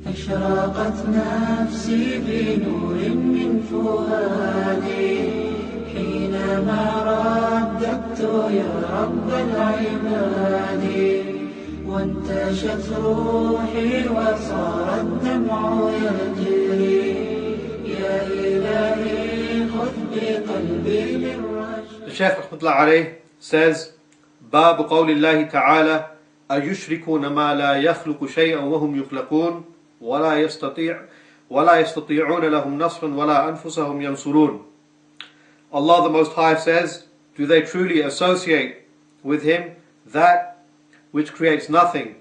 أشرقت نفسي بنور من فؤادي حينما رددت يا رب العباد وانتشت روحي وصار الدمع يجري يا إلهي خذ بقلبي للرشد. The Shaykh Rahmatullah alayh says, باب قول الله تعالى أيشركون ما لا يخلق شيئا وهم يخلقون ولا يستطيعون لهم نصرا ولا أنفسهم ينصرون. Allah the Most High says, do they truly associate with Him that which creates nothing,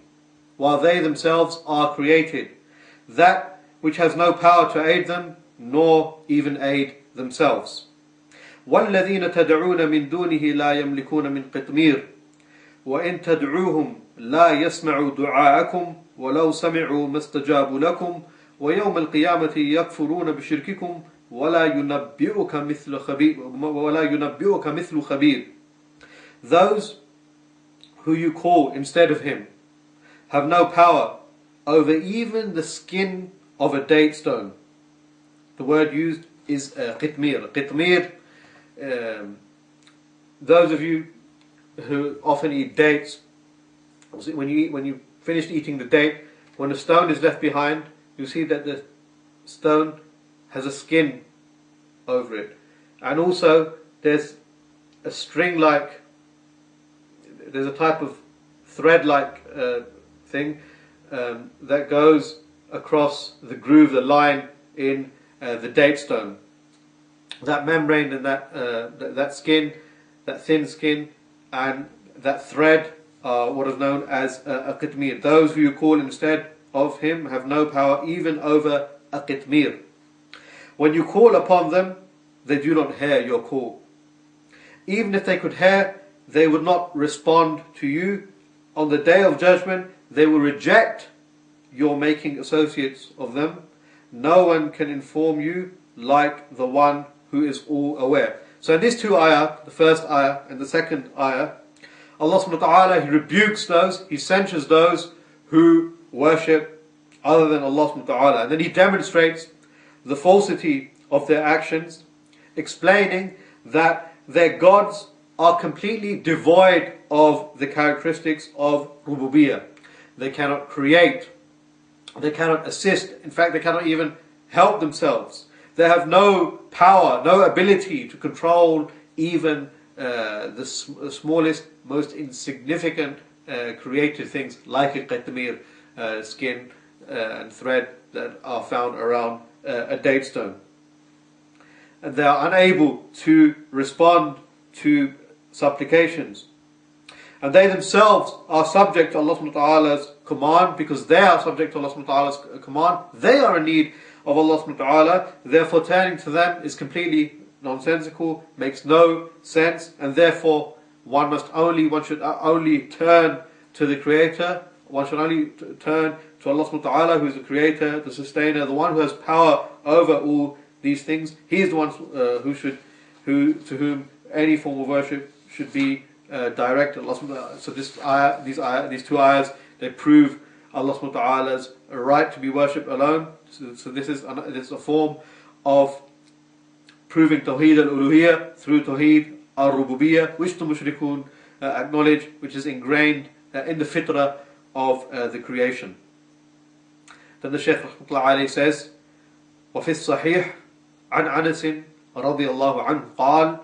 while they themselves are created, that which has no power to aid them, nor even aid themselves. وَالَّذِينَ تَدْعُونَ مِن دُونِهِ لَا يَمْلِكُونَ مِن قِطْمِيرٍ وَإِن تَدْعُوهُمْ لَا يَسْمَعُوا دُعَاءَكُمْ وَلَوْ سَمِعُوا مَا اسْتَجَابُوا لَكُمْ وَيَوْمَ الْقِيَامَةِ يَكْفُرُونَ بِشِرْكِكُمْ وَلَا يُنَبِّئُكَ مِثْلُ خَبِيرٍ. Those who you call instead of Him have no power over even the skin of a date stone. The word used is qitmir. Qitmir, those of you who often eat dates, when you finished eating the date, when a stone is left behind, you see that the stone has a skin over it, and also there's a string-like, there's a type of thread-like thing that goes across the groove, the line in the date stone. That membrane and that skin, that thin skin, and that thread are what is known as a qitmir. Those who you call instead of Him have no power even over a qitmir. When you call upon them, they do not hear your call. Even if they could hear, they would not respond to you. On the day of judgment, they will reject your making associates of them. No one can inform you like the one who is all aware. So in these two ayah, the first ayah and the second ayah, Allah subhanahu wa ta'ala, He rebukes those, He censures those who worship other than Allah subhanahu wa ta'ala. And then He demonstrates the falsity of their actions, explaining that their gods are completely devoid of the characteristics of rububiyyah. They cannot create, they cannot assist, in fact they cannot even help themselves. They have no power, no ability to control even the smallest, most insignificant created things like a qitmir, skin and thread that are found around a date stone. And they are unable to respond to supplications. And they themselves are subject to Allah subhanahu wa ta'ala's command. Because they are subject to Allah subhanahu wa ta'ala's command, they are in need of Allah subhanahu wa ta'ala. Therefore turning to them is completely nonsensical, makes no sense, and therefore one should only turn to the Creator. One should only turn to Allah subhanahu wa ta'ala, who is the Creator, the Sustainer, the one who has power over all these things. He is the one to whom any form of worship should be directed. So these two ayahs, they prove Allah subhanahu wa ta'ala's right to be worshipped alone. So this is a form of proving Tawhid Al-Uluhiyyah through Tawhid Al-Rububiyyah, which the mushrikun acknowledge, which is ingrained in the fitrah of the creation. Then the Shaykh Rahmatullah alayhi says, وفي الصحيح عن أنس رضي الله عنه قال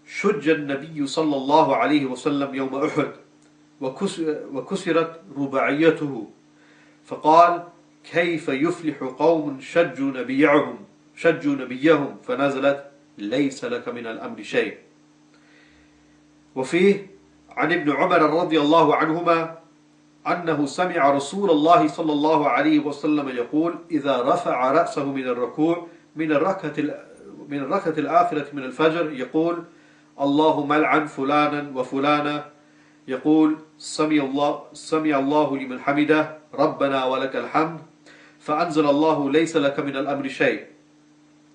شج النبي صلى الله عليه وسلم يوم أحد وكسرت رباعيته فقال كيف يفلح قوم شجوا نبيهم فنزلت ليس لك من الأمر شيء. وفيه عن ابن عمر رضي الله عنهما أنه سمع رسول الله صلى الله عليه وسلم يقول إذا رفع رأسه من الركوع من الركعة الآخرة من الفجر يقول اللهم لعن فلانا وفلانا يقول سمع الله لمن حمده ربنا ولك الحمد فأنزل الله ليس لك من الأمر شيء.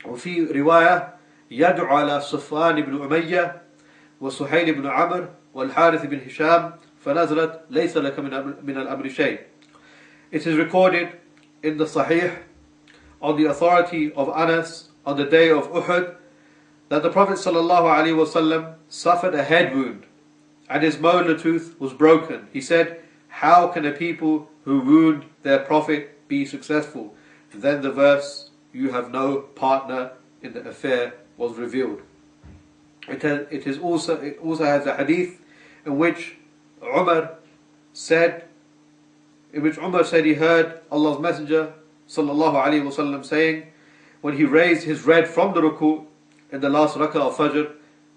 وفي رواية يدعو على صفوان بن أمية وسهيل بن عمرو والحارث بن هشام فنزلت ليس لك من الأمر شيء. It is recorded in the Sahih on the authority of Anas on the day of Uhud that the Prophet ﷺ suffered a head wound and his molar tooth was broken. He said, "How can a people who wound their Prophet be successful?" And then the verse, "You have no partner in the affair," was revealed. It also has a hadith in which Umar said he heard Allah's Messenger ﷺ saying, when he raised his head from the ruku in the last rak'ah of Fajr,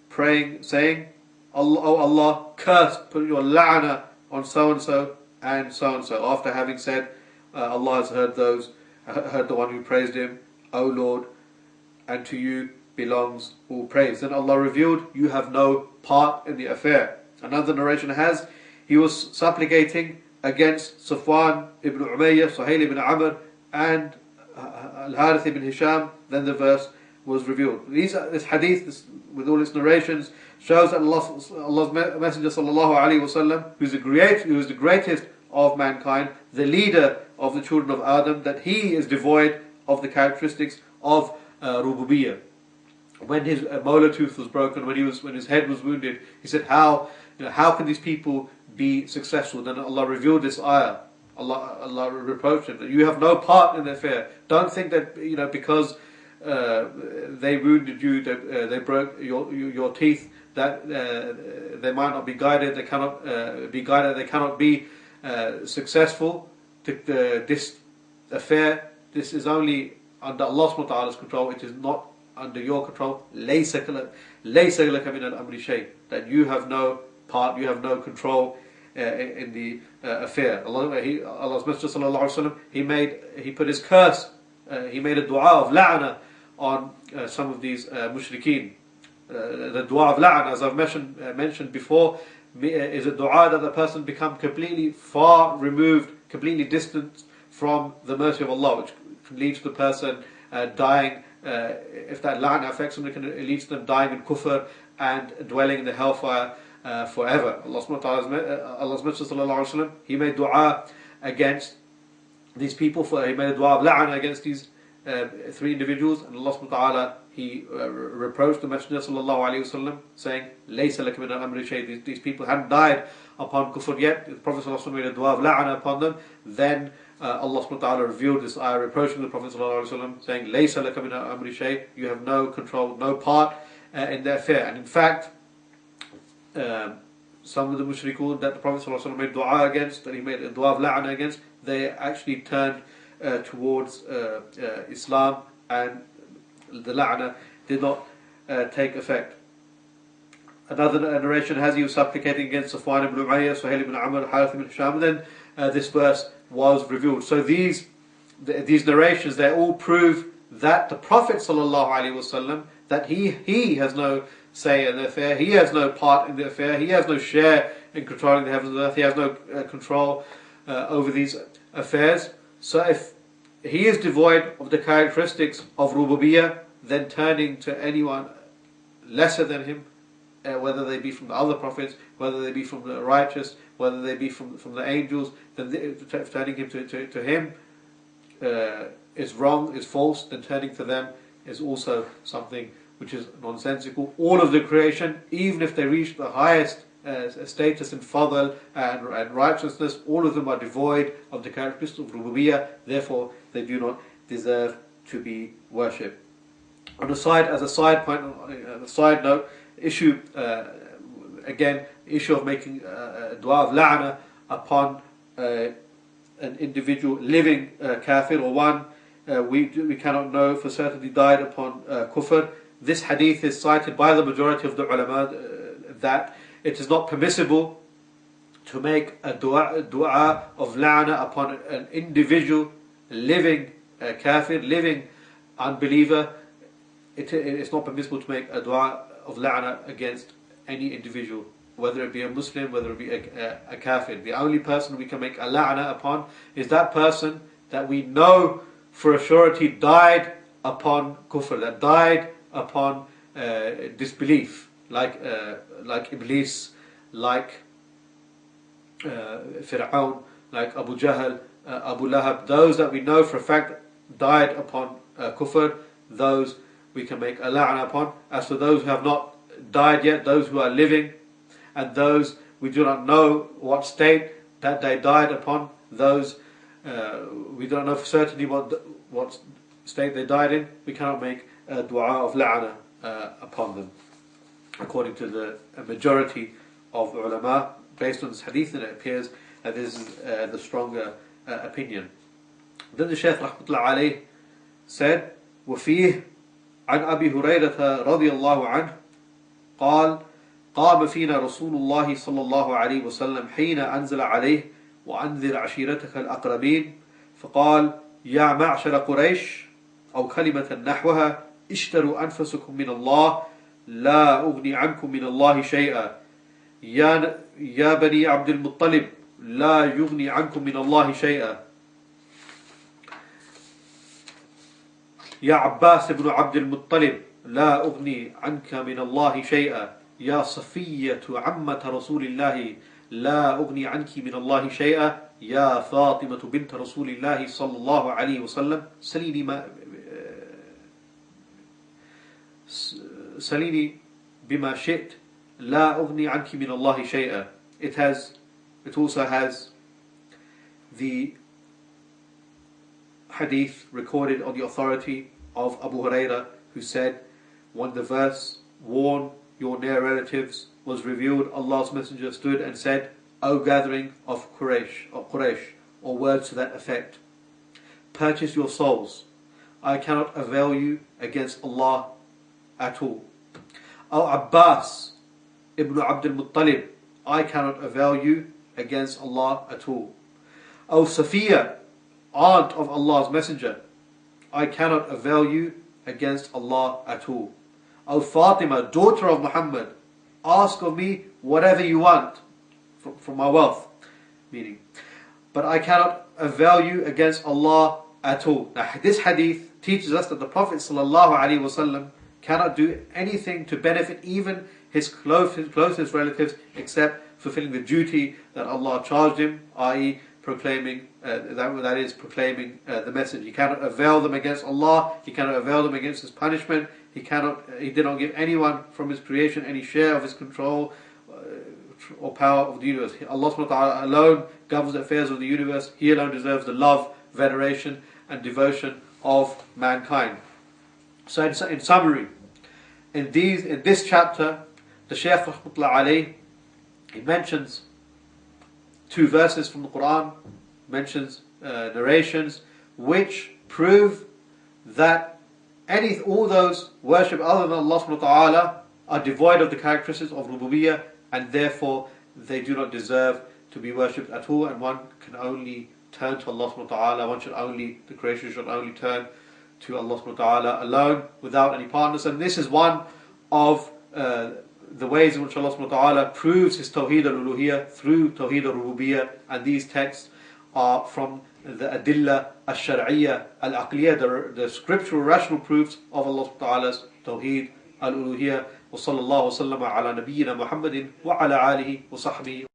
praying, saying, "Allah, oh Allah, curse, put your la'na on so and so and so and so," after having said, "Allah has heard the one who praised him, O Lord, and to you belongs all praise." Then Allah revealed, "You have no part in the affair." Another narration has, he was supplicating against Safwan ibn Umayyah, Suhail ibn Amr, and Al-Harith ibn Hisham. Then the verse was revealed. This hadith, with all its narrations, shows that Allah's Messenger ﷺ, who is the greatest of mankind, the leader of the children of Adam, that he is devoid of the characteristics of rububiyyah. When his molar tooth was broken, when his head was wounded, he said, how can these people be successful? Then Allah revealed this ayah. Allah reproached him that you have no part in the affair. Don't think that because they wounded you, they broke your teeth, that they might not be guided. They cannot be guided. They cannot be successful. This affair, this is only under Allah subhanahu wa ta'ala's control. It is not under your control. لَيْسَ لَكَ مِنَ الْأَمْرِ شَيْءٍ. That you have no part, you have no control in the affair. Allah's Messenger sallallahu alaihi wasallam, he put his curse, he made a dua of la'na on some of these mushrikeen. The dua of la'na, as I've mentioned before, is a dua that the person become completely far removed, completely distant from the mercy of Allah, which can lead to the person dying. If that la'na affects them, it can lead to them dying in kufr and dwelling in the hellfire forever. Allah's Messenger sallallahu alaihi wasallam, he made dua against these people. He made a dua of la'na against these three individuals, and Allah subhanahu wa ta'ala, he reproached the Messenger sallallahu alaihi wasallam, saying, "Laysa laka min al-amri shay." These people hadn't died upon kufr yet. The Prophet sallallahu alaihi wasallam made a dua of la'na upon them. Then Allah subhanahu wa ta'ala revealed this ayah reproaching the Prophet sallallahu alaihi wasallam, saying, "Laysa laka min al-amri shay." You have no control, no part in their affair. And in fact, some of the mushrikun that the Prophet ﷺ made dua against, that he made a dua of la'na against, they actually turned towards Islam, and the la'na did not take effect. Another narration has, he was supplicating against Safwan ibn Umayyah, Suhail ibn Amr, Harith ibn Hisham, and then this verse was revealed. So these narrations, they all prove that the Prophet ﷺ, that he has no say in the affair, he has no part in the affair, he has no share in controlling the heavens and earth, he has no control over these affairs. So if he is devoid of the characteristics of rububiyyah, then turning to anyone lesser than him, whether they be from the other prophets, whether they be from the righteous, whether they be from the angels, then turning him to him is wrong, is false. Then turning to them is also something which is nonsensical. All of the creation, even if they reach the highest status in fadl and righteousness, all of them are devoid of the characteristics of rububiyyah. Therefore, they do not deserve to be worshipped. As a side point, a side note, issue of making a dua of la'na upon an individual living kafir, or one we cannot know for certain he died upon kufr. This hadith is cited by the majority of the ulama that it is not permissible to make a dua of la'na upon an individual living kafir, living unbeliever. It's not permissible to make a dua of la'na against any individual, whether it be a Muslim, whether it be a kafir. The only person we can make a la'na upon is that person that we know for a surety died upon kufr, that died upon disbelief, like Iblis, like Fir'aun, like Abu Jahl, Abu Lahab, those that we know for a fact died upon kufr, those we can make a la'na upon. As for those who have not died yet, those who are living, and those we do not know what state that they died upon, those we don't know for certainty what state they died in, we cannot make a dua of la'na upon them, according to the majority of ulama. Based on this hadith, and it appears that this is the stronger opinion. Then the Shaykh rahmatullah alayh said, وفيه عن أبي هريرة رضي الله عنه قال قام فينا رسول الله صلى الله عليه وسلم حين أنزل عليه وأنذر عشيرتك الأقربين فقال يا معشر قريش أو كلمة نحوها اشتروا أنفسكم من الله لا أغني عنكم من الله شيئا يا بني عبد المطلب لا يغني عنكم من الله شيئا يا عباس بن عبد المطلب لا أغني عنك من الله شيئا يا صفية عمة رسول الله لا أغني عنك من الله شيئا يا فاطمة بنت رسول الله صلى الله عليه وسلم سليني بما شئت لا أغني عنك من الله شيئا. It also has the hadith recorded on the authority of Abu Hurairah, who said, when the verse warn your near relatives was revealed, Allah's Messenger stood and said, O gathering of Quraysh, or words to that effect, purchase your souls, I cannot avail you against Allah at all. O Abbas ibn Abdul Muttalib, I cannot avail you against Allah at all. O Safiya, aunt of Allah's Messenger, I cannot avail you against Allah at all. O Fatima, daughter of Muhammad, ask of me whatever you want from my wealth. Meaning, but I cannot avail you against Allah at all. Now this hadith teaches us that the Prophet ﷺ cannot do anything to benefit even his closest relatives except fulfilling the duty that Allah charged him, i.e. proclaiming proclaiming the message. He cannot avail them against Allah, he cannot avail them against his punishment, he did not give anyone from his creation any share of his control or power of the universe. Allah subhanahu wa ta'ala alone governs the affairs of the universe. He alone deserves the love, veneration and devotion of mankind. So in summary, in this chapter, the Shaykh rahmatullah alayh, he mentions two verses from the Quran, mentions narrations which prove that all those worship other than Allah subhanahu wa ta'ala are devoid of the characteristics of rububiyyah, and therefore they do not deserve to be worshipped at all, and one can only turn to Allah subhanahu wa ta'ala, the creation should only turn to Allah subhanahu wa ta'ala alone without any partners. And this is one of the ways in which Allah subhanahu wa ta'ala proves His Tawhid al-Uluhiyyah through Tawhid al-Rububiyyah, and these texts are from the Adilla al-Shar'iyyah al-Aqliyyah, the scriptural rational proofs of Allah subhanahu wa ta'ala's Tawhid al-Uluhiyyah. وصلى الله وسلم على نبينا محمد وعلى آله وصحبه